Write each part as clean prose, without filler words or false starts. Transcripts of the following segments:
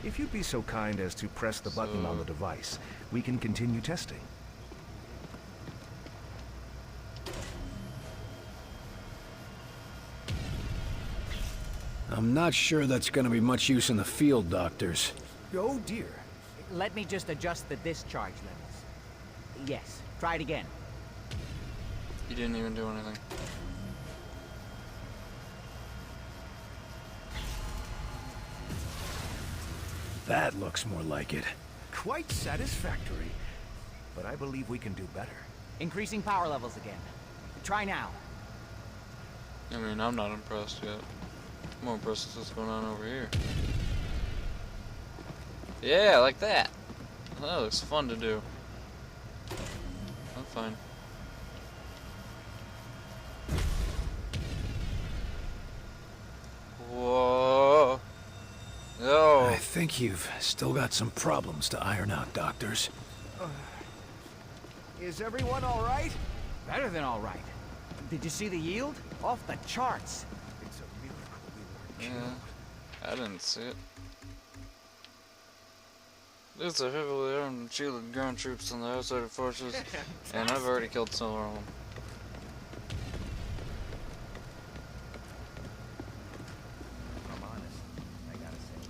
If you'd be so kind as to press the button on the device, we can continue testing. I'm not sure that's gonna be much use in the field, doctors. Oh dear. Let me just adjust the discharge levels. Yes, try it again. You didn't even do anything. That looks more like it. Quite satisfactory. But I believe we can do better. Increasing power levels again. Try now. I mean, I'm not impressed yet. I'm more impressed with what's going on over here. Yeah, like that. That looks fun to do. I'm fine. Whoa. Oh. I think you've still got some problems to iron out, doctors. Is everyone all right? Better than all right. Did you see the yield? Off the charts. It's a miracle we weren't killed. Yeah, I didn't see it. There's a heavily armed shielded ground troops on the outside forces, and I've already killed some of them. I'm honest, I gotta say.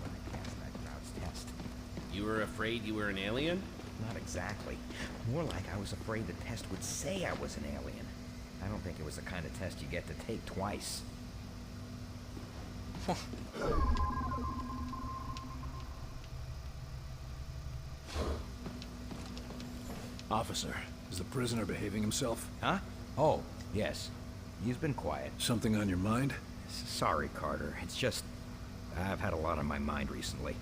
When I passed that crowd's test. You were afraid you were an alien? Not exactly. More like I was afraid the test would say I was an alien. I don't think it was the kind of test you get to take twice. Officer, is the prisoner behaving himself? Huh? Oh, yes. He's been quiet. Something on your mind? Sorry, Carter. It's just... I've had a lot on my mind recently.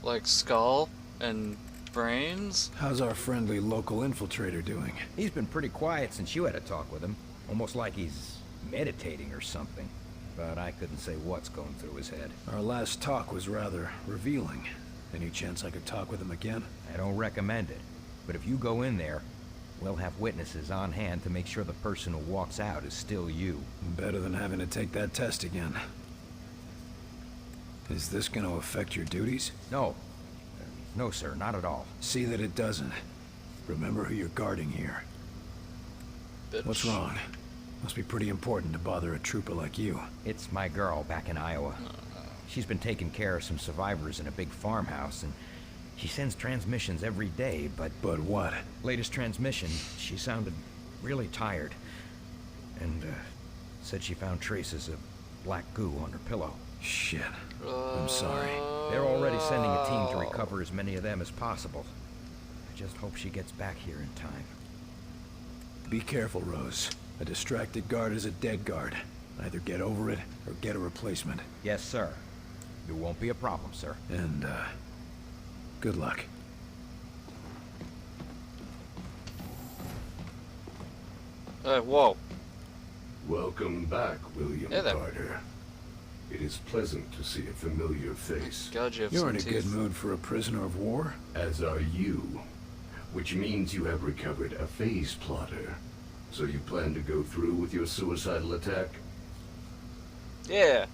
Like skull and brains? How's our friendly local infiltrator doing? He's been pretty quiet since you had a talk with him. Almost like he's meditating or something. But I couldn't say what's going through his head. Our last talk was rather revealing. Any chance I could talk with him again? I don't recommend it. But if you go in there, we'll have witnesses on hand to make sure the person who walks out is still you. Better than having to take that test again. Is this going to affect your duties? No. No, sir, not at all. See that it doesn't. Remember who you're guarding here. Bitch. What's wrong? Must be pretty important to bother a trooper like you. It's my girl back in Iowa. She's been taking care of some survivors in a big farmhouse, and she sends transmissions every day, but... But what? Latest transmission, she sounded really tired. And, said she found traces of black goo on her pillow. Shit. I'm sorry. They're already sending a team to recover as many of them as possible. I just hope she gets back here in time. Be careful, Rose. A distracted guard is a dead guard. Either get over it, or get a replacement. Yes, sir. It won't be a problem, sir. And, good luck. Whoa. Welcome back, William Hey there. Carter. It is pleasant to see a familiar face, God, you have You're some in a teeth. good mood for a prisoner of war? as are you. Which means you have recovered a phase plotter. So you plan to go through with your suicidal attack? Yeah.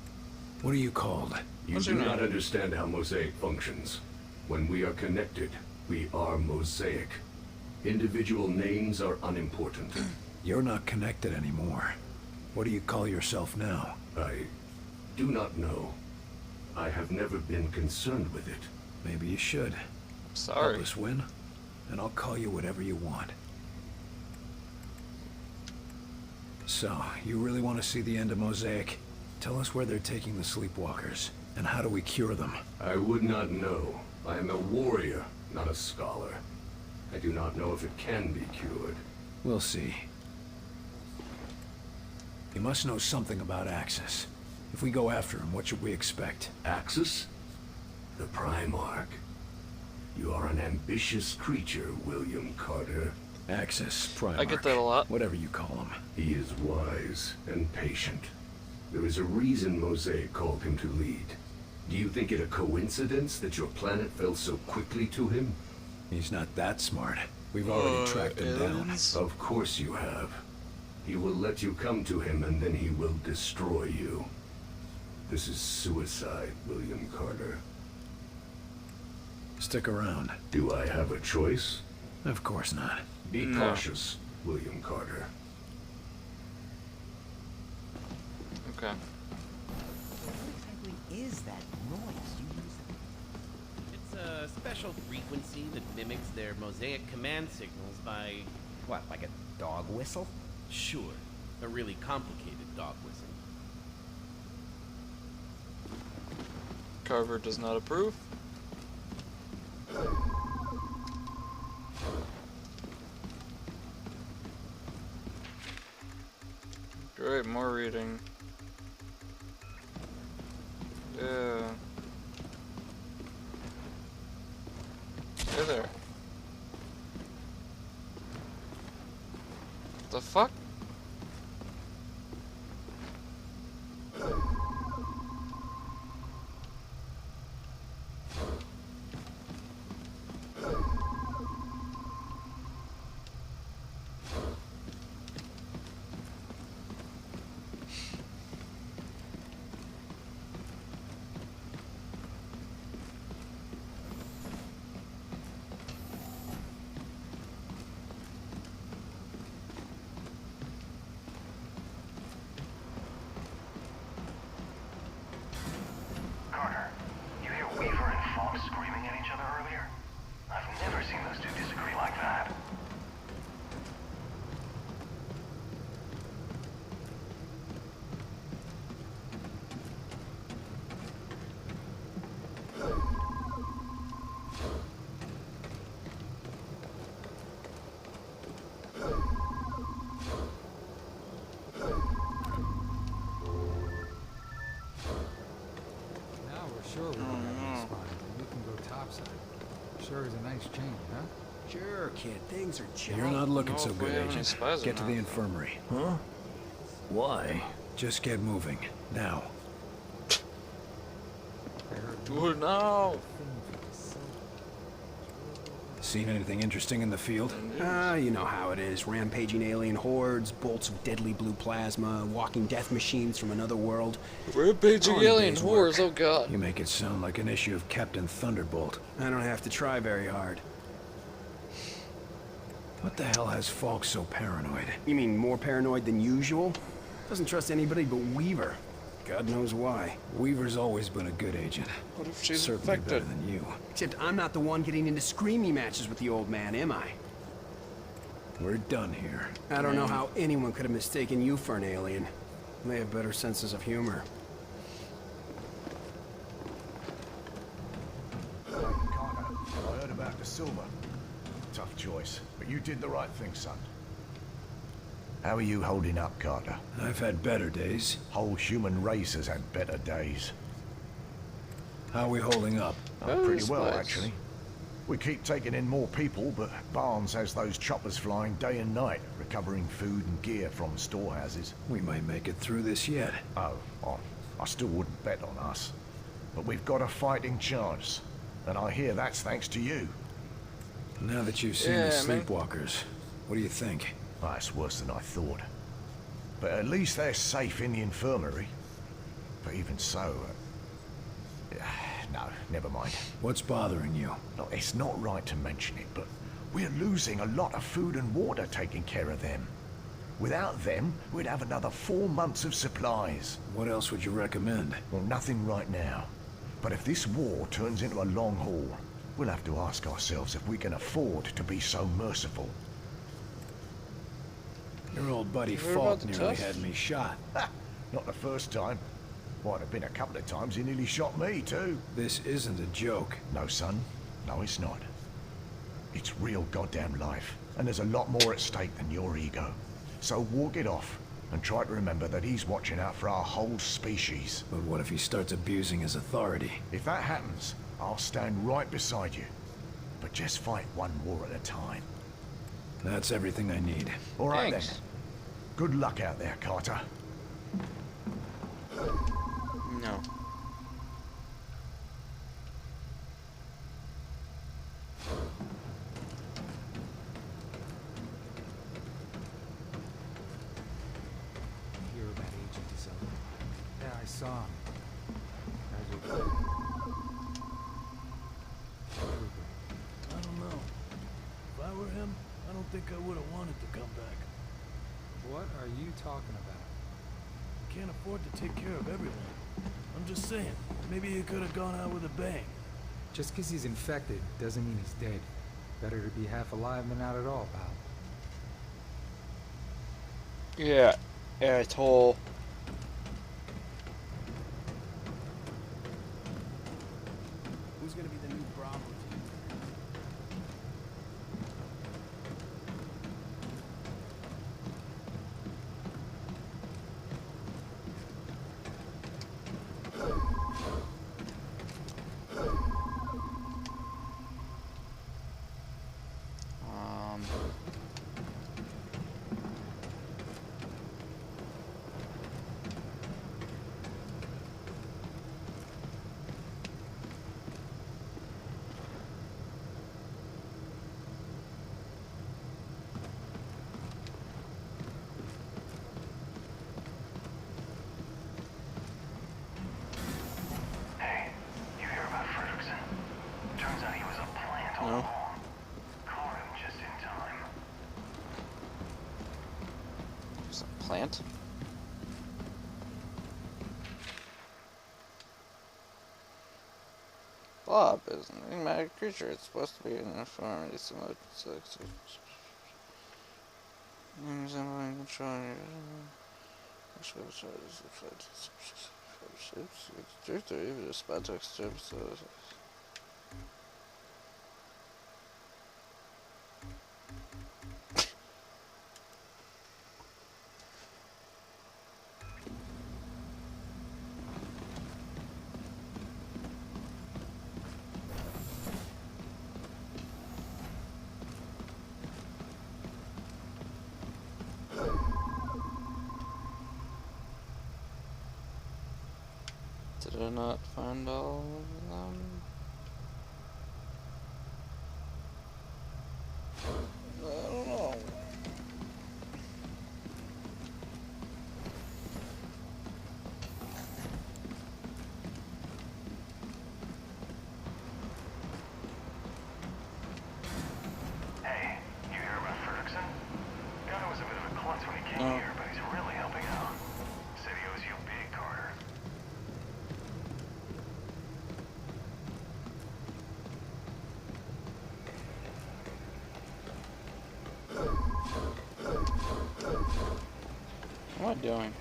What are you called? You What's do your not name? understand how Mosaic functions. When we are connected, we are Mosaic. Individual names are unimportant. You're not connected anymore. What do you call yourself now? I do not know. I have never been concerned with it. Maybe you should. Sorry. Help us win, and I'll call you whatever you want. So, you really want to see the end of Mosaic? Tell us where they're taking the sleepwalkers, and how do we cure them? I would not know. I am a warrior, not a scholar. I do not know if it can be cured. We'll see. You must know something about Axis. If we go after him, what should we expect? Axis? The Primarch. You are an ambitious creature, William Carter. Axis, Primarch. I get that a lot. Whatever you call him. He is wise and patient. There is a reason Mosaic called him to lead. Do you think it a coincidence that your planet fell so quickly to him? He's not that smart. We've already tracked him down. aliens? Of course you have. He will let you come to him and then he will destroy you. This is suicide, William Carter. Stick around. Do I have a choice? Of course not. Be cautious, William Carter. Okay. What exactly is that noise you use? It's a special frequency that mimics their Mosaic command signals by... What, like a dog whistle? Sure, a really complicated dog whistle. Carver does not approve. Great, more reading. Yeah. Hey there. The fuck? Carter, you hear Weaver and Fox screaming at each other earlier? I've never seen those two disagree like that. Now we're sure we don't have any spot, and we can go topside. Sure is a nice change, huh? Sure, kid. Things are chill. You're not looking know so if we good, have any Agent. spies or Get to the not. infirmary. Huh? Why? Just get moving. Now. Do it now! Seen anything interesting in the field? You know how it is. Rampaging alien hordes, bolts of deadly blue plasma, walking death machines from another world. Rampaging On a alien day's whores, work. oh god. You make it sound like an issue of Captain Thunderbolt. I don't have to try very hard. What the hell has Falk so paranoid? You mean more paranoid than usual? Doesn't trust anybody but Weaver. God knows why. Weaver's always been a good agent. What if she's Certainly infected? better than you. Except I'm not the one getting into screamy matches with the old man, am I? We're done here. I don't know how anyone could have mistaken you for an alien. They have better senses of humor. Carter, I heard about the silver. Tough choice, but you did the right thing, son. How are you holding up, Carter? I've had better days. Whole human race has had better days. How are we holding up? Oh, Pretty well, spies. actually. We keep taking in more people, but Barnes has those choppers flying day and night, recovering food and gear from storehouses. We might make it through this yet. Oh, I still wouldn't bet on us. But we've got a fighting chance, and I hear that's thanks to you. Now that you've seen Yeah, the man. sleepwalkers, what do you think? Well, that's worse than I thought. But at least they're safe in the infirmary. But even so... no, never mind. What's bothering you? Look, it's not right to mention it, but we're losing a lot of food and water taking care of them. Without them, we'd have another 4 months of supplies. What else would you recommend? Well, nothing right now. But if this war turns into a long haul, we'll have to ask ourselves if we can afford to be so merciful. Your old buddy heard Falk about the nearly test? had me shot. Ha! Not the first time. Might have been a couple of times he nearly shot me, too. This isn't a joke. No, son. No, it's not. It's real goddamn life, and there's a lot more at stake than your ego. So walk it off, and try to remember that he's watching out for our whole species. But what if he starts abusing his authority? If that happens, I'll stand right beside you. But just fight one war at a time. That's everything I need. All right, Thanks. then. Good luck out there, Carter. No. Hear about Agent DeSilva? Yeah, I saw him. I don't know. If I were him, I don't think I would have wanted to come back. What are you talking about? I can't afford to take care of everyone. I'm just saying, maybe he could have gone out with a bang. Just 'cause he's infected doesn't mean he's dead. Better to be half alive than not at all, pal. Yeah, asshole. Who's gonna be the new Bravo team? Hey, you hear about Fredrickson? Turns out he was a plant all No. along. Caught him just in time. It's a plant. Blob is an enigmatic creature. It's supposed to be an uniformity similar to resembling controlling it's even a spot text service. Did I not find all of them? I don't know. Hey, you hear about Fredrickson? Guy was a bit of a klutz when he came No. here, but he's really helping out. Said he owes you big, Carter. What am I doing?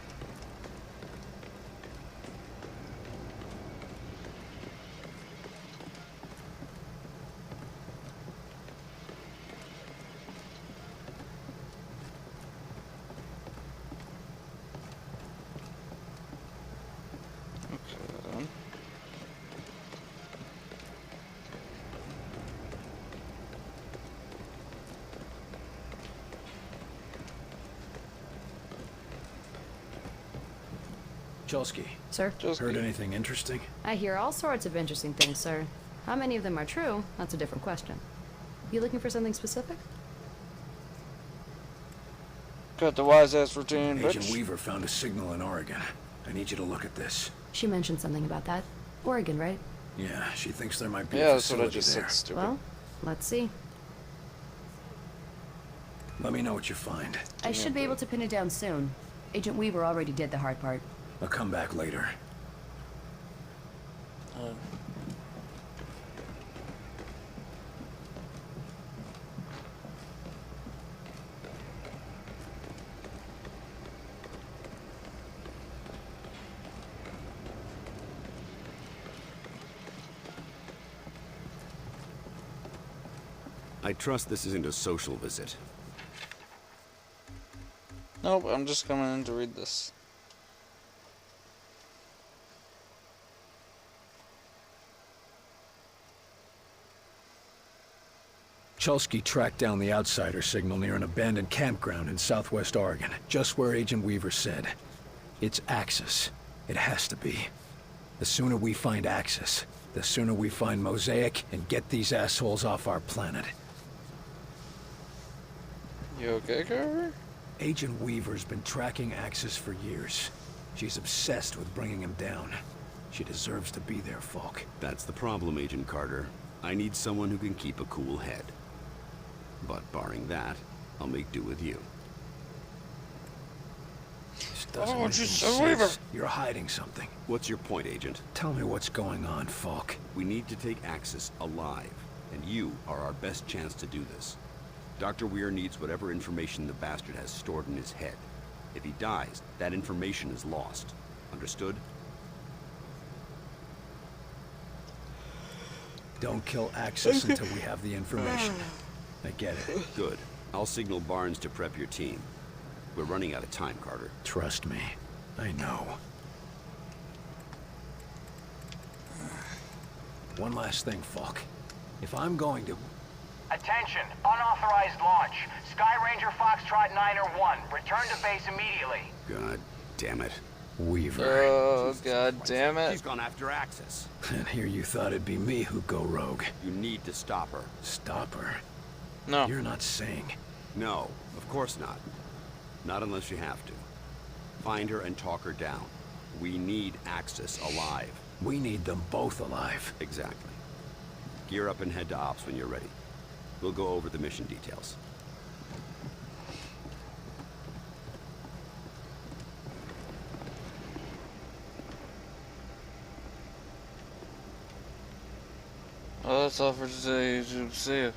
Okay, then. Chelsky, Sir? Just heard anything interesting? I hear all sorts of interesting things, sir. How many of them are true? That's a different question. You looking for something specific? Got the wise ass routine, Agent bitch. Weaver found a signal in Oregon. I need you to look at this. She mentioned something about that. Oregon, right? Yeah, she thinks there might be Yeah, a that's what I facility just there. said, stupid. Well, let's see. Let me know what you find. I should be able to pin it down soon. Agent Weaver already did the hard part. I'll come back later. I trust this isn't a social visit. Nope, I'm just coming in to read this. Chelsky tracked down the outsider signal near an abandoned campground in southwest Oregon, just where Agent Weaver said. It's Axis. It has to be. The sooner we find Axis, the sooner we find Mosaic and get these assholes off our planet. You okay, Carver? Agent Weaver's been tracking Axis for years. She's obsessed with bringing him down. She deserves to be there, Falk. That's the problem, Agent Carter. I need someone who can keep a cool head. But barring that, I'll make do with you. This doesn't Oh, make just any a Weaver. sense. You're hiding something. What's your point, Agent? Tell me what's going on, Falk. We need to take Axis alive, and you are our best chance to do this. Dr. Weir needs whatever information the bastard has stored in his head. If he dies, that information is lost. Understood? Don't kill Axis until we have the information. I get it. Good. I'll signal Barnes to prep your team. We're running out of time, Carter. Trust me. I know. One last thing, Falk. If I'm going to... Attention! Unauthorized launch. Sky Ranger Foxtrot 901. Return to base immediately. God damn it. Weaver. Oh, god damn it. She's gone after Axis. And here you thought it'd be me who'd go rogue. You need to stop her. Stop her? No. You're not saying... No, of course not. Not unless you have to. Find her and talk her down. We need Axis alive. We need them both alive. Exactly. Gear up and head to Ops when you're ready. We'll go over the mission details. Well, that's all for today, YouTube. See ya.